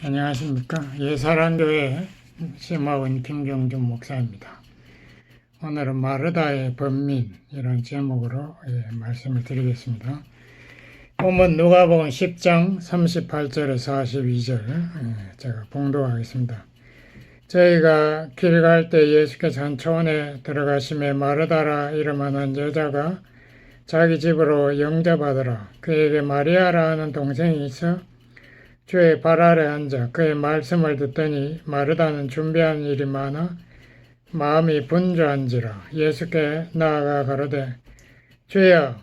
안녕하십니까. 예사랑교회 심화원 김경준 목사입니다. 오늘은 마르다의 번민 이런 제목으로 말씀을 드리겠습니다. 본문 누가복음 10장 38절에서 42절 제가 봉독하겠습니다. 저희가 길 갈 때 예수께서 한 초원에 들어가심에 마르다라 이름하는 여자가 자기 집으로 영접하더라. 그에게 마리아라 하는 동생이 있어 주의 발 아래 앉아 그의 말씀을 듣더니 마르다는 준비한 일이 많아 마음이 분주한지라. 예수께 나아가 가로되 주여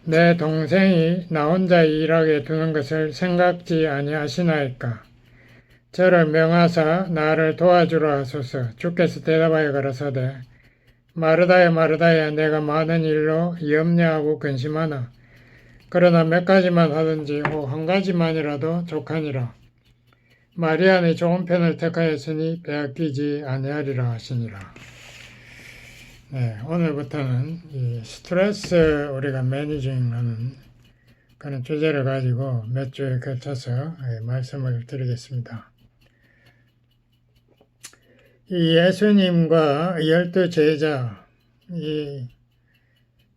내 동생이 나 혼자 일하게 두는 것을 생각지 아니하시나이까. 저를 명하사 나를 도와주라 하소서. 주께서 대답하여 가라사대 마르다야 마르다야 내가 많은 일로 염려하고 근심하나 그러나 몇 가지만 하든지 혹 한 가지만이라도 족하니라. 마리아는 좋은 편을 택하였으니 빼앗기지 아니하리라 하시니라. 오늘부터는 이 스트레스 우리가 매니징하는 그런 주제를 가지고 몇 주에 걸쳐서 말씀을 드리겠습니다. 이 예수님과 12제자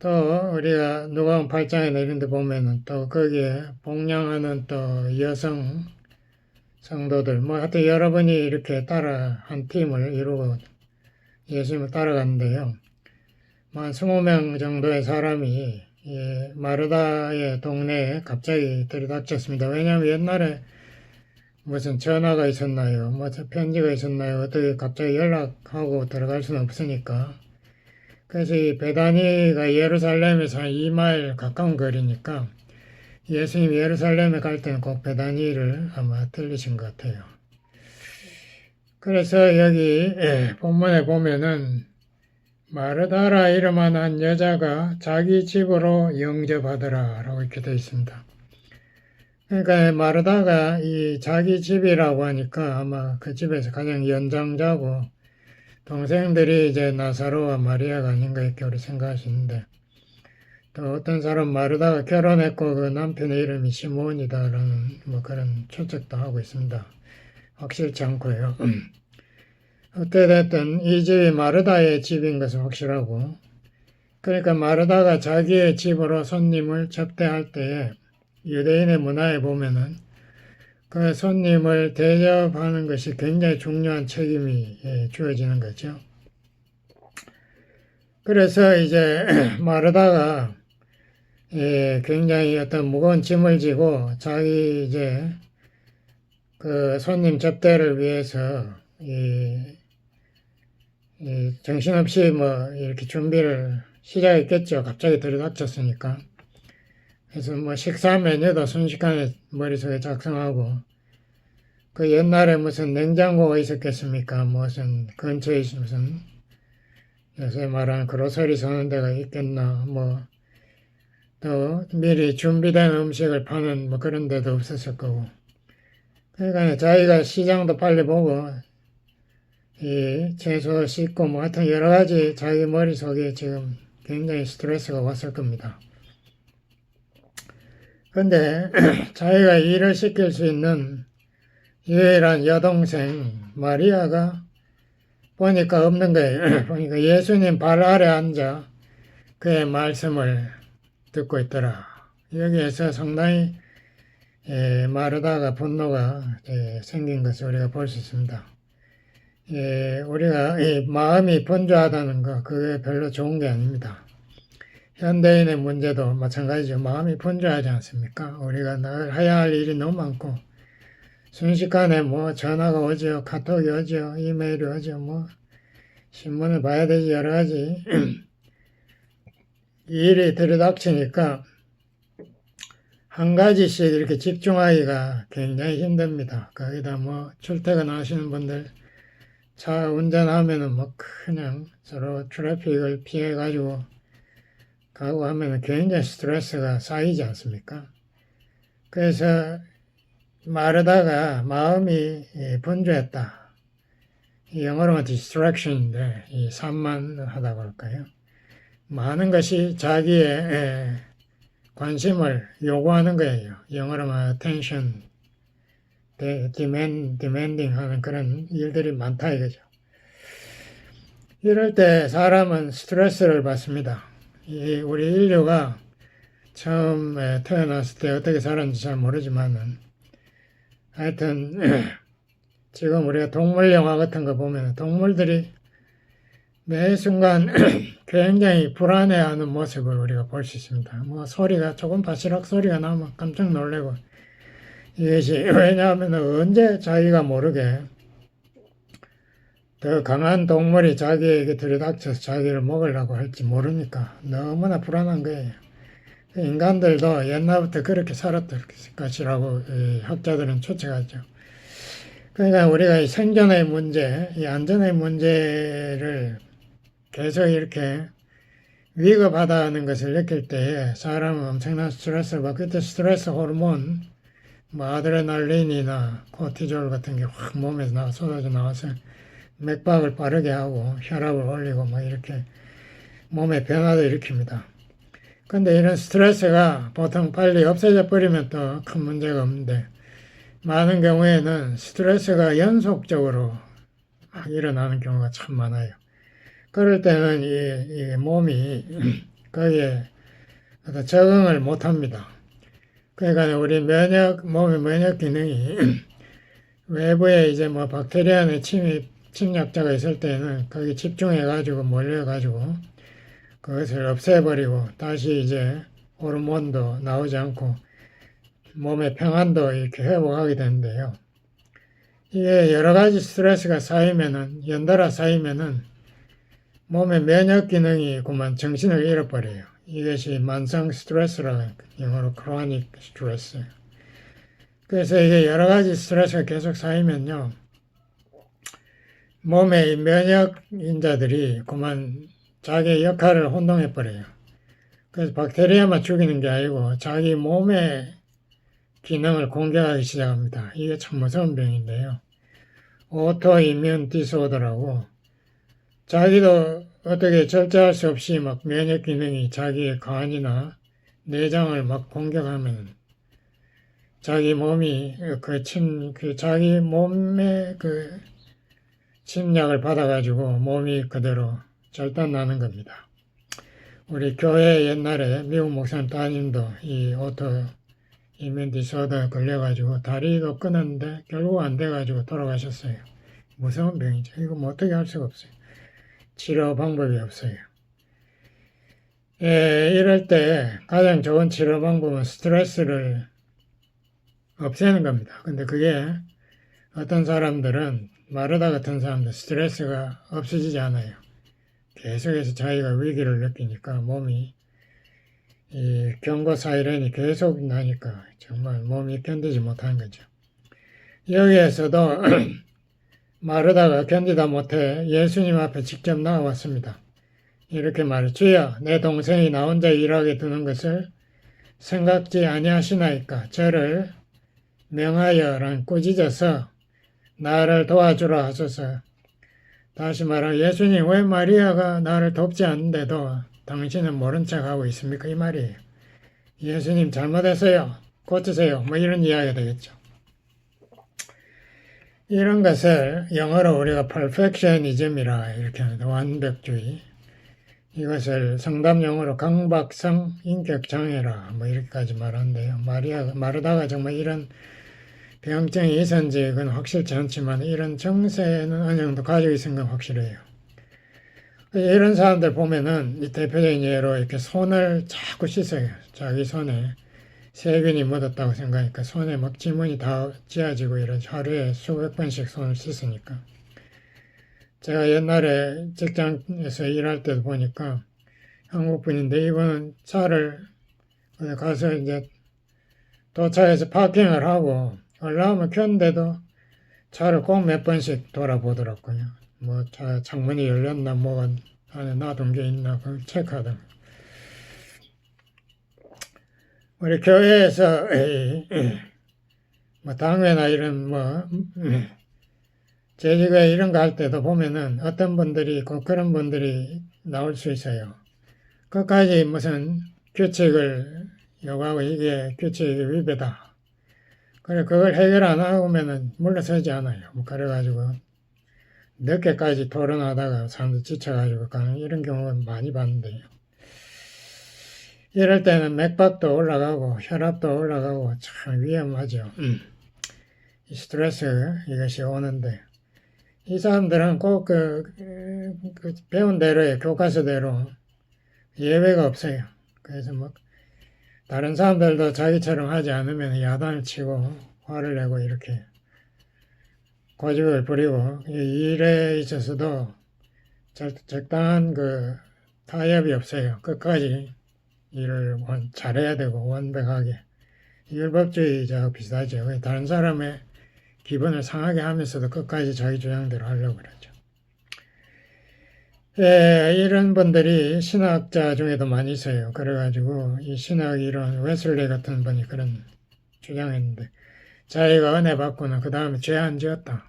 또 우리가 누가복음 8장에 내린 데 보면은 또 거기에 복양하는 또 여성 성도들 하여튼 여러분이 이렇게 따라 한 팀을 이루고 예수님을 따라갔는데요. 한 20명 정도의 사람이 마르다의 동네에 갑자기 들이닥쳤습니다. 왜냐하면 옛날에 무슨 전화가 있었나요? 무슨 편지가 있었나요? 어떻게 갑자기 연락하고 들어갈 수는 없으니까. 그래서 이 베다니가 예루살렘에서 한 2마일 가까운 거리니까 예수님이 예루살렘에 갈 때는 꼭 베다니를 아마 들리신 것 같아요. 그래서 여기 본문에 보면은 마르다라 이름한 한 여자가 자기 집으로 영접하더라 라고 이렇게 되어 있습니다. 그러니까 마르다가 이 자기 집이라고 하니까 아마 그 집에서 가장 연장자고 동생들이 이제 나사로와 마리아가 아닌가 이렇게 우리 생각하시는데 또 어떤 사람 마르다가 결혼했고 그 남편의 이름이 시몬이다라는 그런 추측도 하고 있습니다. 확실치 않고요. 어찌됐든 이 집이 마르다의 집인 것은 확실하고 그러니까 마르다가 자기의 집으로 손님을 접대할 때에 유대인의 문화에 보면은 그 손님을 대접하는 것이 굉장히 중요한 책임이 주어지는 거죠. 그래서 이제 마르다가 굉장히 어떤 무거운 짐을 지고 자기 이제 그 손님 접대를 위해서 정신없이 이렇게 준비를 시작했겠죠. 갑자기 들이닥쳤으니까. 그래서 식사 메뉴도 순식간에 머릿속에 작성하고 그 옛날에 무슨 냉장고가 있었겠습니까? 무슨 근처에 무슨 요새 말하는 그로서리 사는 데가 있겠나? 또 미리 준비된 음식을 파는 그런 데도 없었을 거고. 그러니까 자기가 시장도 빨리 보고 이 채소 씻고 하여튼 여러 가지 자기 머릿속에 지금 굉장히 스트레스가 왔을 겁니다. 근데 자기가 일을 시킬 수 있는 유일한 여동생 마리아가 보니까 없는 거예요. 보니까 예수님 발 아래 앉아 그의 말씀을 듣고 있더라. 여기에서 상당히 마르다가 분노가 생긴 것을 우리가 볼 수 있습니다. 우리가 마음이 분주하다는 거 그게 별로 좋은 게 아닙니다. 현대인의 문제도 마찬가지죠. 마음이 분주하지 않습니까? 우리가 늘 해야 할 일이 너무 많고 순식간에 전화가 오죠, 카톡이 오죠, 이메일이 오죠, 신문을 봐야 되지 여러 가지 일이 들이닥치니까 한 가지씩 이렇게 집중하기가 굉장히 힘듭니다. 거기다 출퇴근하시는 분들 차 운전하면은 그냥 서로 트래픽을 피해 가지고 가고 하면은 굉장히 스트레스가 쌓이지 않습니까? 그래서 마르다가 마음이 분주했다. 영어로는 distraction인데 이 산만하다고 할까요? 많은 것이 자기의 관심을 요구하는 거예요. 영어로 말하면 attention 디멘딩 하는 그런 일들이 많다 이거죠. 이럴 때 사람은 스트레스를 받습니다. 우리 인류가 처음에 태어났을 때 어떻게 살았는지 잘 모르지만은 하여튼 지금 우리가 동물 영화 같은 거 보면 동물들이 매 순간 굉장히 불안해하는 모습을 우리가 볼 수 있습니다. 뭐 소리가 조금 바시락 소리가 나면 깜짝 놀래고 이것이 왜냐하면 언제 자기가 모르게 더 강한 동물이 자기에게 들이닥쳐서 자기를 먹으려고 할지 모르니까 너무나 불안한 거예요. 인간들도 옛날부터 그렇게 살았을 것이라고 학자들은 추측하죠. 그러니까 우리가 이 생존의 문제, 이 안전의 문제를 계속 이렇게 위급하다는 것을 느낄 때에 사람은 엄청난 스트레스를 받고 그때 스트레스 호르몬, 뭐 아드레날린이나 코티졸 같은 게 확 몸에서 쏟아져 나와서 맥박을 빠르게 하고 혈압을 올리고 뭐 이렇게 몸에 변화도 일으킵니다. 근데 이런 스트레스가 보통 빨리 없어져 버리면 또 큰 문제가 없는데 많은 경우에는 스트레스가 연속적으로 일어나는 경우가 참 많아요. 그럴 때는 이 몸이 거기에 적응을 못 합니다. 그러니까 우리 몸의 면역 기능이 외부에 이제 뭐 박테리아의 침략자가 있을 때는 거기 집중해가지고 몰려가지고 그것을 없애버리고 다시 이제 호르몬도 나오지 않고 몸의 평안도 이렇게 회복하게 되는데요. 이게 여러 가지 스트레스가 쌓이면은, 연달아 쌓이면은 몸의 면역 기능이 그만 정신을 잃어버려요. 이것이 만성 스트레스라고 영어로 크로닉 스트레스. 그래서 이게 여러 가지 스트레스가 계속 쌓이면요. 몸의 면역인자들이 그만 자기 역할을 혼동해버려요. 그래서 박테리아만 죽이는 게 아니고 자기 몸의 기능을 공격하기 시작합니다. 이게 참 무서운 병인데요. 오토이뮨 디스오더라고 자기도 어떻게 절제할 수 없이 막 면역 기능이 자기의 간이나 내장을 막 공격하면 자기 몸이 자기 몸의 그 침략을 받아가지고 몸이 그대로 절단나는 겁니다. 우리 교회 옛날에 미국 목사님 따님도 이 오토이뮨 디스오더 걸려가지고 다리도 끊었는데 결국 안 돼가지고 돌아가셨어요. 무서운 병이죠. 이거 뭐 어떻게 할 수가 없어요. 치료 방법이 없어요. 이럴 때 가장 좋은 치료 방법은 스트레스를 없애는 겁니다. 근데 그게 어떤 사람들은 마르다 같은 사람들 스트레스가 없어지지 않아요. 계속해서 자기가 위기를 느끼니까 몸이 이 경고 사이렌이 계속 나니까 정말 몸이 견디지 못하는 거죠. 여기에서도 마르다가 견디다 못해 예수님 앞에 직접 나와왔습니다. 이렇게 말해 주여 내 동생이 나 혼자 일하게 두는 것을 생각지 아니하시나이까 저를 명하여란 꾸짖어서 나를 도와주라 하소서. 다시 말하면 예수님 왜 마리아가 나를 돕지 않는데도 당신은 모른 척하고 있습니까? 이 말이에요. 예수님 잘못했어요. 고치세요. 뭐 이런 이야기가 되겠죠. 이런 것을 영어로 우리가 perfectionism이라 이렇게 하는데 완벽주의. 이것을 성담 용어로 강박성 인격장애라 뭐 이렇게까지 말하는데요. 마르다가 정말 이런 병증이 있었는지 그건 확실치 않지만 이런 정세는 어느 정도 가지고 있는 건 확실해요. 이런 사람들 보면은 이 대표적인 예로 이렇게 손을 자꾸 씻어요. 자기 손에 세균이 묻었다고 생각하니까 손에 막 지문이 다 지어지고 이런 하루에 수백 번씩 손을 씻으니까. 제가 옛날에 직장에서 일할 때도 보니까 한국 분인데 이분은 차를 가서 이제 도착해서 파킹을 하고 올라오면 켰는데도 차를 꼭 몇 번씩 돌아보더라고요. 뭐 차 창문이 열렸나 뭐가 안에 놔둔 게 있나 그걸 체크하더라고요. 우리 교회에서 뭐 당회나 이런 뭐 재직회 이런 거 할 때도 보면은 어떤 분들이 꼭 그런 분들이 나올 수 있어요. 끝까지 무슨 규칙을 요구하고 이게 규칙의 위배다. 그래, 그걸 해결 안 하면은 물러서지 않아요. 뭐, 그래가지고, 늦게까지 토론하다가 사람들 지쳐가지고 가는 이런 경우는 많이 봤는데요. 이럴 때는 맥박도 올라가고, 혈압도 올라가고, 참 위험하죠. 이 스트레스, 이것이 오는데, 이 사람들은 꼭 그 배운 대로의 교과서대로 예외가 없어요. 그래서 뭐, 다른 사람들도 자기처럼 하지 않으면 야단을 치고 화를 내고 이렇게 고집을 부리고 이 일에 있어서도 적당한 그 타협이 없어요. 끝까지 일을 잘해야 되고 완벽하게. 율법주의자와 비슷하죠. 다른 사람의 기분을 상하게 하면서도 끝까지 자기 주장대로 하려고 그러죠. 예, 이런 분들이 신학자 중에도 많이 있어요. 그래가지고 이 신학 이론 웨슬리 같은 분이 그런 주장했는데 자기가 은혜 받고는 그 다음에 죄 안 지었다.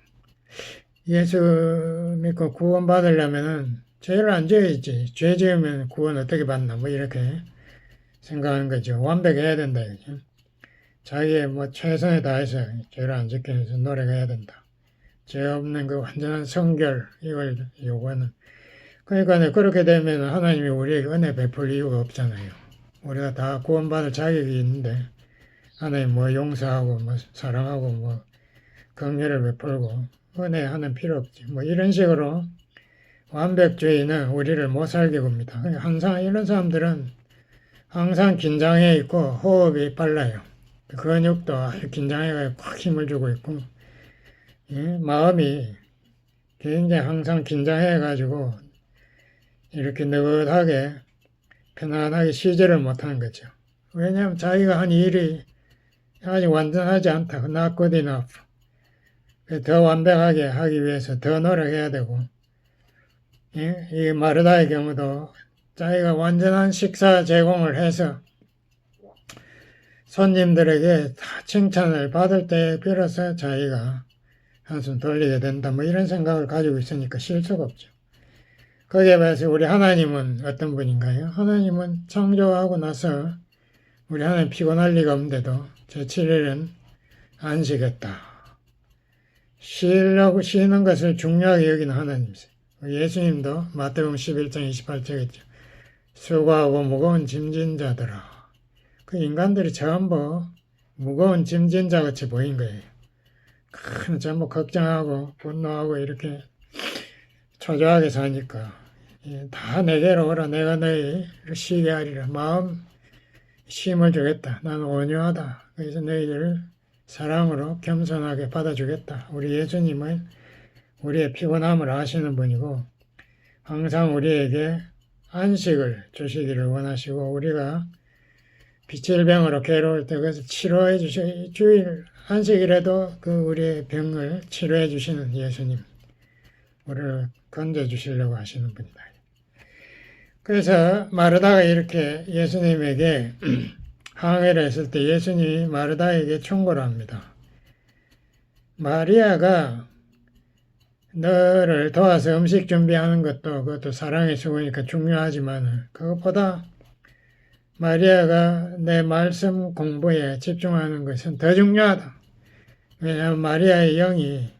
예수 믿고 구원 받으려면은 죄를 안 지어야지. 죄 지으면 구원 어떻게 받나 뭐 이렇게 생각하는 거죠. 완벽해야 된다. 이거죠. 자기의 뭐 최선을 다해서 죄를 안 지키기 위해서 노력해야 된다. 죄 없는 그 완전한 성결 이걸 요구하는. 그러니까 그렇게 되면 하나님이 우리에게 은혜 베풀 이유가 없잖아요. 우리가 다 구원받을 자격이 있는데 하나님 뭐 용서하고 뭐 사랑하고 뭐 긍휼을 베풀고 은혜하는 필요 없지. 뭐 이런 식으로 완벽주의는 우리를 못 살게 굽니다. 항상 이런 사람들은 항상 긴장해 있고 호흡이 빨라요. 근육도 아주 긴장해가지고 꽉 힘을 주고 있고 예? 마음이 굉장히 항상 긴장해가지고 이렇게 느긋하게 편안하게 쉬지를 못하는 거죠. 왜냐하면 자기가 한 일이 아직 완전하지 않다. Not good enough. 더 완벽하게 하기 위해서 더 노력해야 되고 예? 이 마르다의 경우도 자기가 완전한 식사 제공을 해서 손님들에게 다 칭찬을 받을 때 비로소 자기가 한숨 돌리게 된다. 뭐 이런 생각을 가지고 있으니까 쉴 수가 없죠. 거기에 비해서 우리 하나님은 어떤 분인가요? 하나님은 창조하고 나서 우리 하나님 피곤할 리가 없는데도 제7일은 안식했다. 쉬는 것을 중요하게 여기는 하나님이세요. 예수님도 마태복음 11장 28절이죠. 수고하고 무거운 짐진 자들아. 그 인간들이 전부 무거운 짐진 자 같이 보인 거예요. 전부 걱정하고 분노하고 이렇게 초조하게 사니까 다 내게로 오라. 내가 너희를 쉬게 하리라. 마음 쉼을 주겠다. 나는 온유하다. 그래서 너희들을 사랑으로 겸손하게 받아주겠다. 우리 예수님은 우리의 피곤함을 아시는 분이고 항상 우리에게 안식을 주시기를 원하시고 우리가 비질병으로 괴로울 때 그것을 치료해 주일 안식이라도 그 우리의 병을 치료해 주시는 예수님 우리를 건져 주시려고 하시는 분이다. 그래서 마르다가 이렇게 예수님에게 항해를 했을 때 예수님이 마르다에게 충고를 합니다. 마리아가 너를 도와서 음식 준비하는 그것도 사랑의 수고니까 중요하지만 그것보다 마리아가 내 말씀 공부에 집중하는 것은 더 중요하다. 왜냐하면 마리아의 영이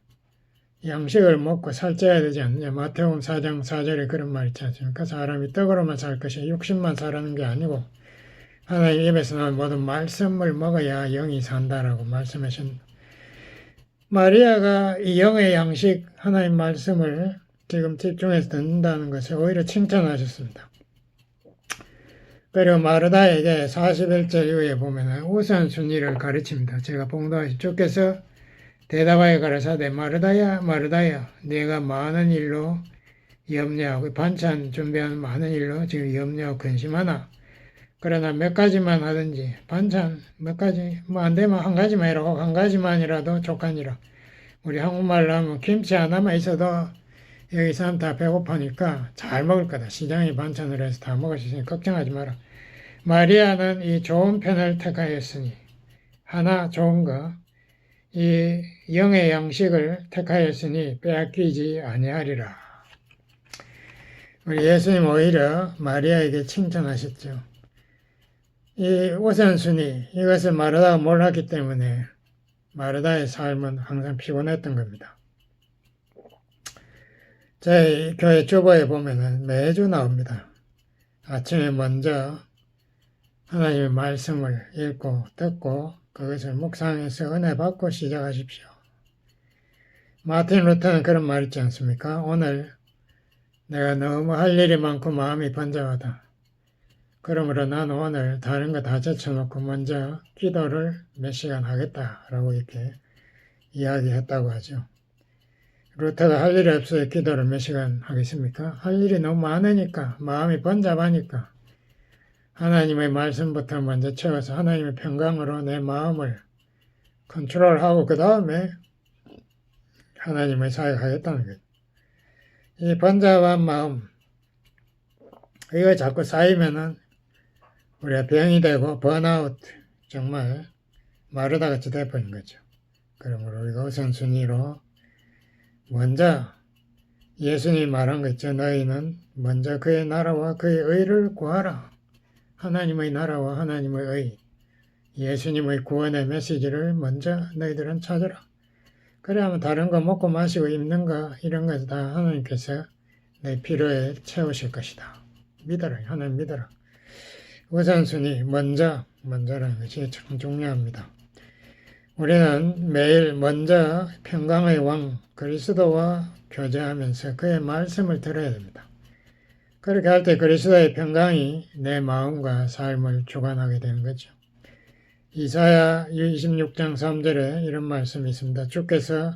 양식을 먹고 살쪄야 되지 않느냐. 마태복음 4장 4절에 그런 말 있지 않습니까? 사람이 떡으로만 살 것이 육신만 사라는 게 아니고 하나님 입에서 나온 모든 말씀을 먹어야 영이 산다라고 말씀하신 마리아가 이 영의 양식 하나님 말씀을 지금 집중해서 듣는다는 것을 오히려 칭찬하셨습니다. 그리고 마르다에게 41절 이후에 보면 우선순위를 가르칩니다. 제가 봉독하시 주께서 대답하여 가라사대 마르다야 마르다야 내가 많은 일로 염려하고 반찬 준비하는 많은 일로 지금 염려하고 근심하나 그러나 몇 가지만 하든지 반찬 몇 가지 뭐 안 되면 한 가지만 해라고 한 가지만이라도 족하니라. 우리 한국말로 하면 김치 하나만 있어도 여기 사람 다 배고파니까 잘 먹을 거다. 시장에 반찬으로 해서 다 먹을 수 있으니 걱정하지 마라. 마리아는 이 좋은 편을 택하였으니 하나 좋은 거 이 영의 양식을 택하였으니 빼앗기지 아니하리라. 우리 예수님 오히려 마리아에게 칭찬하셨죠. 이 우선순위 이것을 마르다가 몰랐기 때문에 마르다의 삶은 항상 피곤했던 겁니다. 저희 교회 주보에 보면은 매주 나옵니다. 아침에 먼저 하나님의 말씀을 읽고 듣고 그것을 묵상해서 은혜 받고 시작하십시오. 마틴 루터는 그런 말 있지 않습니까? 오늘 내가 너무 할 일이 많고 마음이 번잡하다. 그러므로 나는 오늘 다른 거 다 제쳐놓고 먼저 기도를 몇 시간 하겠다라고 이렇게 이야기했다고 하죠. 루터가 할 일이 없어서 기도를 몇 시간 하겠습니까? 할 일이 너무 많으니까, 마음이 번잡하니까 하나님의 말씀부터 먼저 채워서 하나님의 평강으로 내 마음을 컨트롤하고 그 다음에 하나님의 사역하겠다는 거예요. 이 번잡한 마음, 이거 자꾸 쌓이면은 우리가 병이 되고 번아웃, 정말 마르다같이 돼버린 거죠. 그러므로 우리가 우선순위로 먼저 예수님이 말한 거 있죠. 너희는 먼저 그의 나라와 그의 의를 구하라. 하나님의 나라와 하나님의 의, 예수님의 구원의 메시지를 먼저 너희들은 찾으라. 그래야만 다른 거 먹고 마시고 입는 거 이런 거 다 하나님께서 내 필요에 채우실 것이다. 믿어라. 하나님 믿어라. 우선순위 먼저라는 것이 참 중요합니다. 우리는 매일 먼저 평강의 왕 그리스도와 교제하면서 그의 말씀을 들어야 됩니다. 그렇게 할 때 그리스도의 평강이 내 마음과 삶을 주관하게 되는 거죠. 이사야 26장 3절에 이런 말씀이 있습니다. 주께서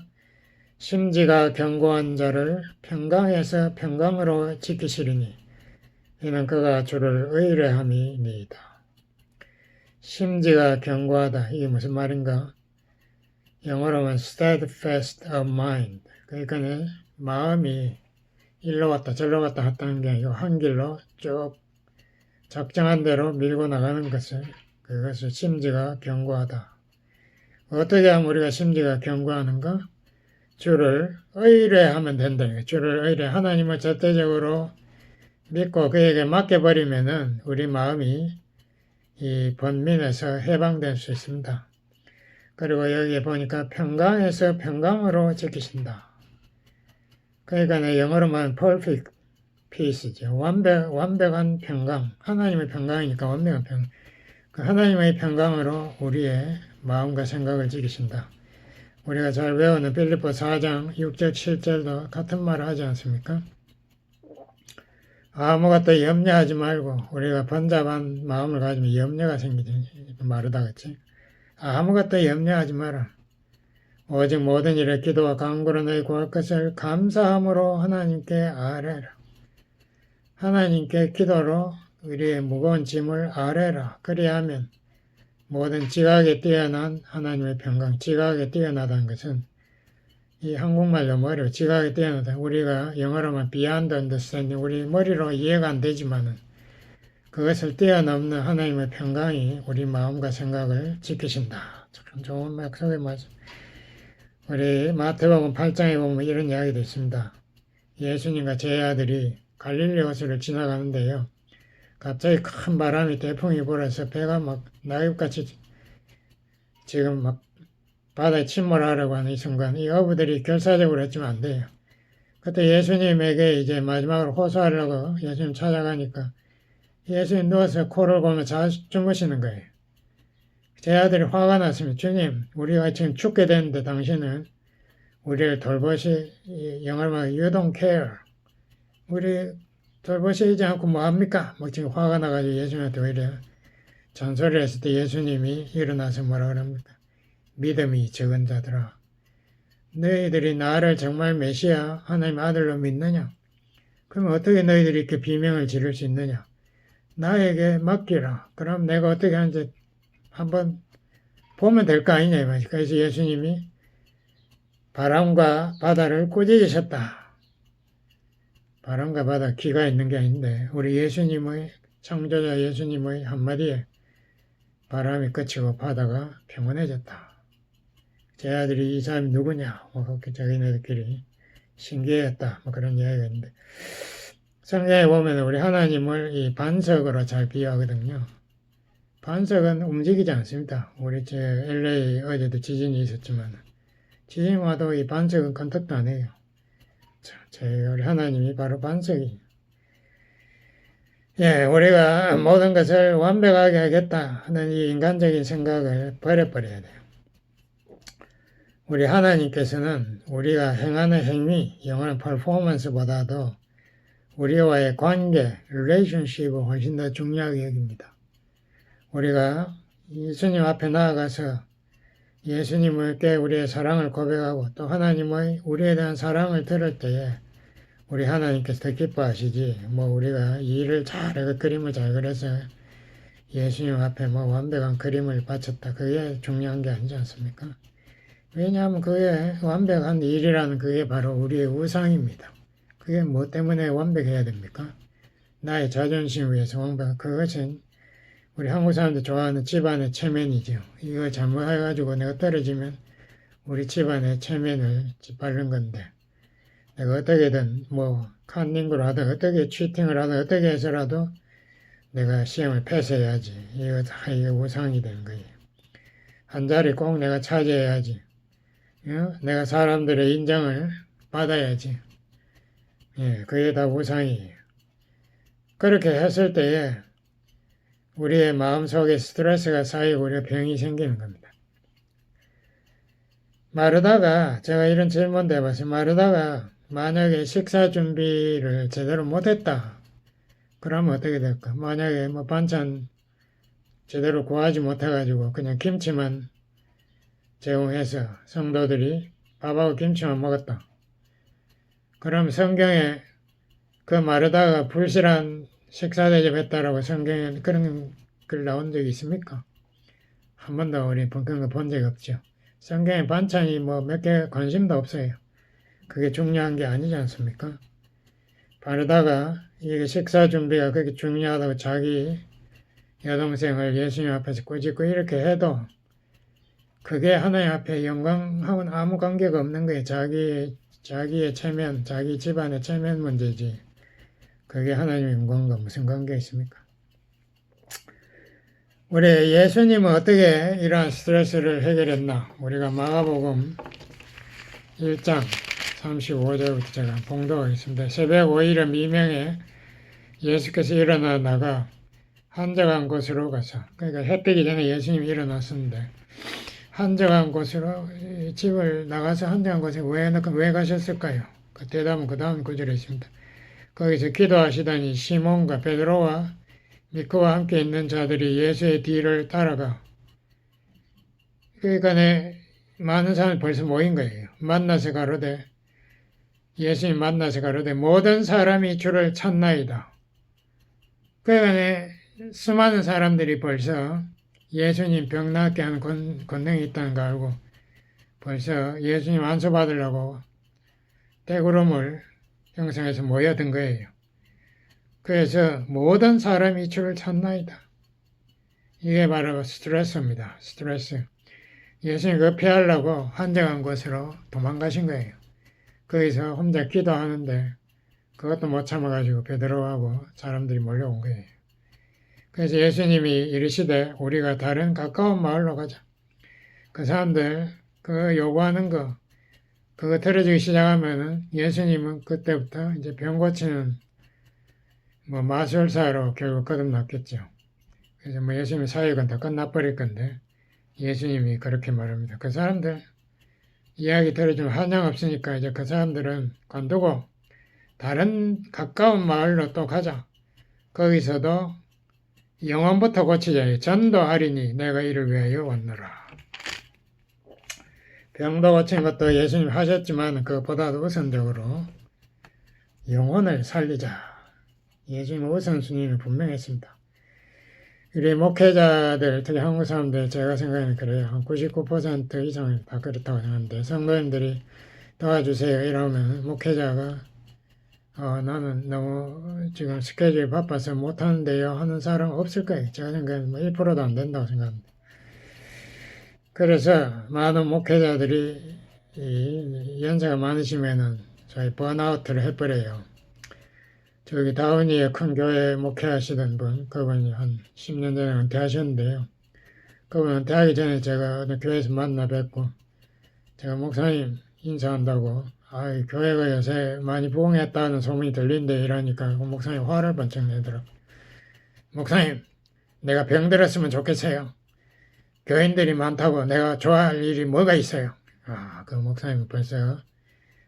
심지가 견고한 자를 평강에서 평강으로 지키시리니 이는 그가 주를 의뢰함이니이다. 심지가 견고하다. 이게 무슨 말인가? 영어로는 steadfast of mind. 그러니까 마음이 일로 왔다 저로 왔다 했다는 게 아니고 한 길로 쭉 적정한 대로 밀고 나가는 그것을 심지가 견고하다. 어떻게 하면 우리가 심지가 견고하는가? 주를 의뢰하면 된다. 주를 의뢰, 하나님을 절대적으로 믿고 그에게 맡겨버리면은 우리 마음이 이 번민에서 해방될 수 있습니다. 그리고 여기에 보니까 평강에서 평강으로 지키신다. 그러니까 영어로만 perfect peace죠. 완벽한 평강. 하나님의 평강이니까 완벽한 평강. 그 하나님의 평강으로 우리의 마음과 생각을 지키신다. 우리가 잘 외우는 빌립보 4장 6절 7절도 같은 말을 하지 않습니까? 아무것도 염려하지 말고 우리가 번잡한 마음을 가지면 염려가 생기지 마르다 그치? 아무것도 염려하지 마라. 오직 모든 일에 기도와 간구로 너희 구할 것을 감사함으로 하나님께 아뢰라. 하나님께 기도로 우리의 무거운 짐을 아뢰라. 그리하면 모든 지각에 뛰어난 하나님의 평강, 지각에 뛰어나다는 것은 이 한국말로 뭐래요? 지각에 뛰어나다. 우리가 영어로만 beyond understanding, 우리 머리로 이해가 안 되지만은 그것을 뛰어넘는 하나님의 평강이 우리 마음과 생각을 지키신다. 참 좋은 약속의 말씀. 우리 마태복음 8장에 보면 이런 이야기도 있습니다. 예수님과 제 아들이 갈릴리 호수를 지나가는데요. 갑자기 큰 바람이 대풍이 불어서 배가 막 낙엽같이 지금 막 바다에 침몰하려고 하는 이 순간 이 어부들이 결사적으로 했지만 안 돼요. 그때 예수님에게 이제 마지막으로 호소하려고 예수님 찾아가니까 예수님 누워서 코를 고며 주무시는 거예요. 제 아들이 화가 났습니다. 주님, 우리가 지금 죽게 되는데 당신은 우리를 영어로 you don't care. 우리 돌보시지 않고 뭐합니까? 지금 화가 나가지고 예수님한테 왜 이래요? 잔소리를 했을 때 예수님이 일어나서 뭐라 그럽니까? 믿음이 적은 자들아. 너희들이 나를 정말 메시아 하나님 아들로 믿느냐? 그러면 어떻게 너희들이 이렇게 비명을 지를 수 있느냐? 나에게 맡기라. 그럼 내가 어떻게 하는지 한번 보면 될 거 아니냐. 그래서 예수님이 바람과 바다를 꾸짖으셨다. 바람과 바다 기가 있는 게 아닌데 우리 예수님의 창조자 예수님의 한마디에 바람이 그치고 바다가 평온해졌다. 제 아들이 이 사람이 누구냐? 그렇게 자기네들끼리 신기했다. 그런 이야기가 있는데 성경에 보면 우리 하나님을 이 반석으로 잘 비유하거든요. 반석은 움직이지 않습니다. 우리 LA 어제도 지진이 있었지만 지진이 와도 이 반석은 건덕도 안 해요. 우리 하나님이 바로 반석이에요. 예, 우리가 모든 것을 완벽하게 하겠다 하는 이 인간적인 생각을 버려버려야 돼요. 우리 하나님께서는 우리가 행하는 행위, 영어는 퍼포먼스보다도 우리와의 관계, relationship을 훨씬 더 중요하게 여깁니다. 우리가 예수님 앞에 나아가서 예수님께 우리의 사랑을 고백하고 또 하나님의 우리에 대한 사랑을 들을 때에 우리 하나님께서 더 기뻐하시지, 우리가 일을 잘하고 그림을 잘 그려서 예수님 앞에 완벽한 그림을 바쳤다. 그게 중요한 게 아니지 않습니까? 왜냐하면 그게 완벽한 일이라는 그게 바로 우리의 우상입니다. 그게 뭐 때문에 완벽해야 됩니까? 나의 자존심 위해서 완벽한 그것은 우리 한국 사람들 좋아하는 집안의 체면이죠. 이거 잘못해가지고 내가 떨어지면 우리 집안의 체면을 짓밟는 건데 내가 어떻게든 카닝을 하든 어떻게 치팅을 하든 어떻게 해서라도 내가 시험을 패스해야지. 이거 다 이게 우상이 되는 거예요. 한 자리 꼭 내가 차지해야지. 내가 사람들의 인정을 받아야지. 예, 그게 다 우상이에요. 그렇게 했을 때에 우리의 마음속에 스트레스가 쌓이고 우리가 병이 생기는 겁니다. 마르다가 제가 이런 질문도 해봤어요. 마르다가 만약에 식사 준비를 제대로 못했다. 그러면 어떻게 될까? 만약에 반찬 제대로 구하지 못해가지고 그냥 김치만 제공해서 성도들이 밥하고 김치만 먹었다. 그럼 성경에 그 마르다가 불실한 식사 대접했다라고 성경에 그런 글 나온 적이 있습니까? 한 번도 우리 그런 거 본 적이 없죠. 성경에 반찬이 몇 개 관심도 없어요. 그게 중요한 게 아니지 않습니까? 마르다가 이게 식사 준비가 그렇게 중요하다고 자기 여동생을 예수님 앞에서 꾸짖고 이렇게 해도 그게 하나님 앞에 영광하고는 아무 관계가 없는 거예요. 자기의 체면, 자기 집안의 체면 문제지. 그게 하나님의 영광과 무슨 관계가 있습니까? 우리 예수님은 어떻게 이러한 스트레스를 해결했나? 우리가 마가복음 1장 35절부터 제가 봉독하겠습니다. 새벽 5일의 미명에 예수께서 일어나 나가 한적한 곳으로 가서, 그러니까 해 뜨기 전에 예수님이 일어났었는데 한적한 곳으로 집을 나가서 한적한 곳에 왜 가셨을까요? 그 대답은 그 다음 구절에 있습니다. 거기서 기도하시더니 시몬과 베드로와 미크와 함께 있는 자들이 예수의 뒤를 따라가. 그러니까 많은 사람이 벌써 모인 거예요. 예수님 만나서 가로되 모든 사람이 주를 찾나이다. 그러니까 수많은 사람들이 벌써 예수님 병 낫게 하는 권능이 있다는 거 알고 벌써 예수님 안수받으려고 떼구름을 형성해서 모여든 거예요. 그래서 모든 사람이 주를 찾나이다. 이게 바로 스트레스입니다. 스트레스. 예수님 그거 피하려고 한적한 곳으로 도망가신 거예요. 거기서 혼자 기도하는데 그것도 못 참아가지고 베드로하고 사람들이 몰려온 거예요. 그래서 예수님이 이르시되 우리가 다른 가까운 마을로 가자. 그 사람들 그 요구하는 거 그거 들어주기 시작하면은 예수님은 그때부터 이제 병 고치는 마술사로 결국 거듭났겠죠. 그래서 예수님 사역은 다 끝나버릴 건데 예수님이 그렇게 말합니다. 그 사람들 이야기 들어주면 한양 없으니까 이제 그 사람들은 관두고 다른 가까운 마을로 또 가자. 거기서도 영혼부터 고치자. 전도하리니 내가 이를 위하여 왔노라. 병도 고친 것도 예수님 하셨지만 그것보다도 우선적으로 영혼을 살리자. 예수님의 우선순위는 분명했습니다. 우리 목회자들, 특히 한국 사람들 제가 생각하는 그래요. 한 99% 이상은 다 그렇다고 생각하는데 성도님들이 도와주세요 이러면 목회자가 나는 너무 지금 스케줄이 바빠서 못하는데요 하는 사람 없을 거예요. 제가 생각하면 1%도 안 된다고 생각합니다. 그래서 많은 목회자들이 연세가 많으시면은 저희 번아웃을 해버려요. 저기 다운이의 큰 교회 목회하시던 분, 그분이 한 10년 전에 은퇴하셨는데요. 그분 은퇴하기 전에 제가 어느 교회에서 만나 뵙고, 제가 목사님 인사한다고, 교회가 요새 많이 부흥했다는 소문이 들린대 이러니까 그 목사님 화를 번쩍 내더라고요. 목사님, 내가 병들었으면 좋겠어요. 교인들이 많다고 내가 좋아할 일이 뭐가 있어요? 그 목사님 벌써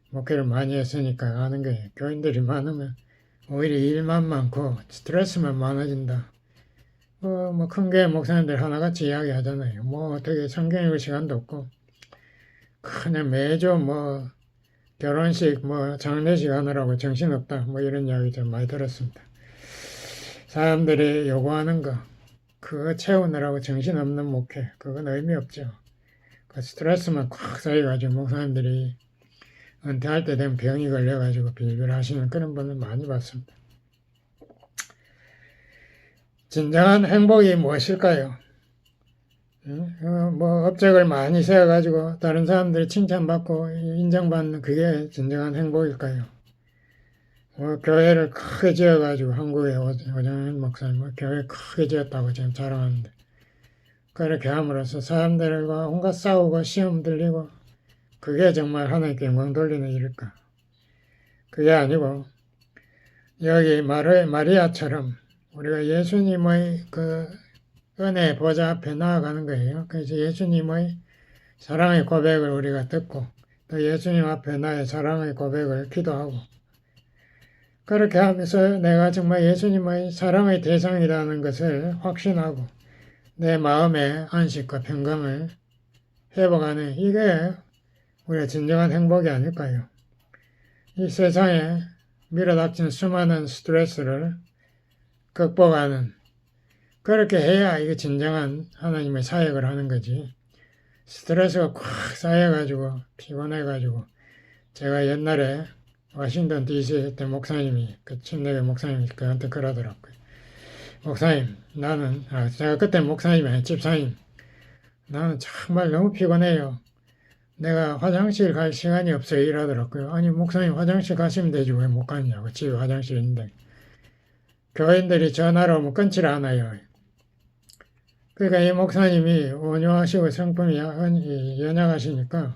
목회를 많이 했으니까 아는 거예요. 교인들이 많으면 오히려 일만 많고 스트레스만 많아진다. 뭐 큰 교회 목사님들 하나같이 이야기하잖아요. 뭐 어떻게 성경 읽을 시간도 없고 그냥 매주 뭐 결혼식 뭐 장례식 하느라고 정신없다. 뭐 이런 이야기 좀 많이 들었습니다. 사람들이 요구하는 거 그거 채우느라고 정신없는 목회 그건 의미 없죠. 그 스트레스만 꽉 쌓여가지고 목사님들이 은퇴할 때 되면 병이 걸려가지고 빌빌 하시는 그런 분을 많이 봤습니다. 진정한 행복이 무엇일까요? 뭐 업적을 많이 세워가지고 다른 사람들이 칭찬받고 인정받는 그게 진정한 행복일까요? 교회를 크게 지어가지고 한국에 오정현 목사님 교회 크게 지었다고 지금 자랑하는데 그렇게 함으로써 사람들과 온갖 싸우고 시험 들리고 그게 정말 하나님께 영광 돌리는 일일까? 그게 아니고 여기 마리아처럼 우리가 예수님의 그 은혜 보좌 앞에 나아가는 거예요. 그래서 예수님의 사랑의 고백을 우리가 듣고 또 예수님 앞에 나의 사랑의 고백을 기도하고 그렇게 하면서 내가 정말 예수님의 사랑의 대상이라는 것을 확신하고 내 마음의 안식과 평강을 회복하는 이게 우리가 진정한 행복이 아닐까요? 이 세상에 밀어닥친 수많은 스트레스를 극복하는 그렇게 해야 이게 진정한 하나님의 사역을 하는 거지. 스트레스가 꽉 쌓여가지고 피곤해가지고 제가 옛날에 워싱턴 DC 때 목사님이 그 침례교 목사님이 그한테 그러더라고요. 목사님 나는 제가 그때 목사님이 아니라 집사님 나는 정말 너무 피곤해요. 내가 화장실 갈 시간이 없어요 이러더라고요. 아니 목사님 화장실 가시면 되지 왜 못 가냐고 집에 화장실 있는데 교인들이 전화로 오면 끊지를 않아요. 그러니까 이 목사님이 온유하시고 성품이 연약하시니까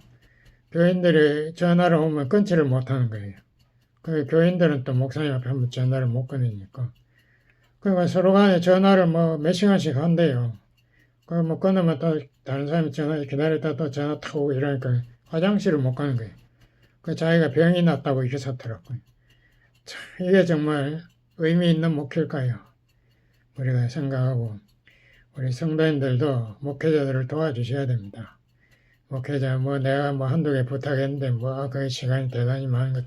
교인들이 전화로 오면 끊지를 못하는 거예요. 그 교인들은 또 목사님 앞에 한번 전화를 못 끊으니까. 그러니까 서로 간에 전화를 뭐 몇 시간씩 한대요. 그 뭐 끊으면 또 다른 사람이 전화 기다렸다 또 전화 타고 이러니까 화장실을 못 가는 거예요. 그 자기가 병이 났다고 이렇게 샀더라고요. 참 이게 정말 의미 있는 목회일까요? 우리가 생각하고 우리 성도님들도 목회자들을 도와주셔야 됩니다. 목회자 뭐 내가 뭐 한두 개 부탁했는데 뭐 그 시간이 대단히 많은 것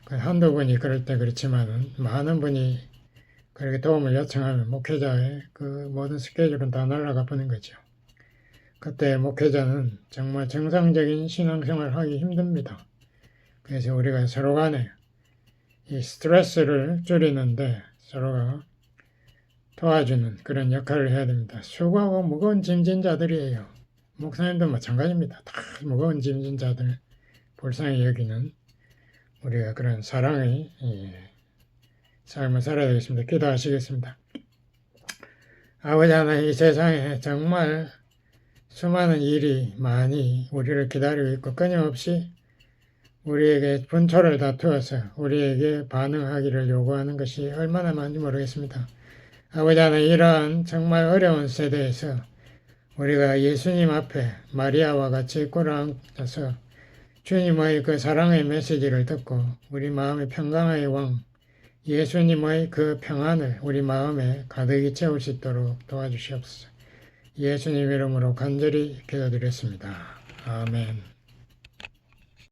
한두 분이 그럴 때 그렇지만은 많은 분이 그렇게 도움을 요청하면 목회자의 그 모든 스케줄은 다 날아가 버는 거죠. 그때 목회자는 정말 정상적인 신앙생활을 하기 힘듭니다. 그래서 우리가 서로 간에 이 스트레스를 줄이는데 서로가 도와주는 그런 역할을 해야 됩니다. 수고하고 무거운 짐진 자들이에요. 목사님도 마찬가지입니다. 다 무거운 짐진 자들 불쌍히 여기는 우리가 그런 사랑의 삶을 살아야 되겠습니다. 기도하시겠습니다. 아버지 하나님 이 세상에 정말 수많은 일이 많이 우리를 기다리고 있고 끊임없이 우리에게 분초를 다투어서 우리에게 반응하기를 요구하는 것이 얼마나 많은지 모르겠습니다. 아버지 하나님 이러한 정말 어려운 세대에서 우리가 예수님 앞에 마리아와 같이 꿇어앉아서 주님의 그 사랑의 메시지를 듣고 우리 마음의 평강의 왕 예수님의 그 평안을 우리 마음에 가득히 채울 수 있도록 도와주시옵소서. 예수님 이름으로 간절히 기도드렸습니다. 아멘.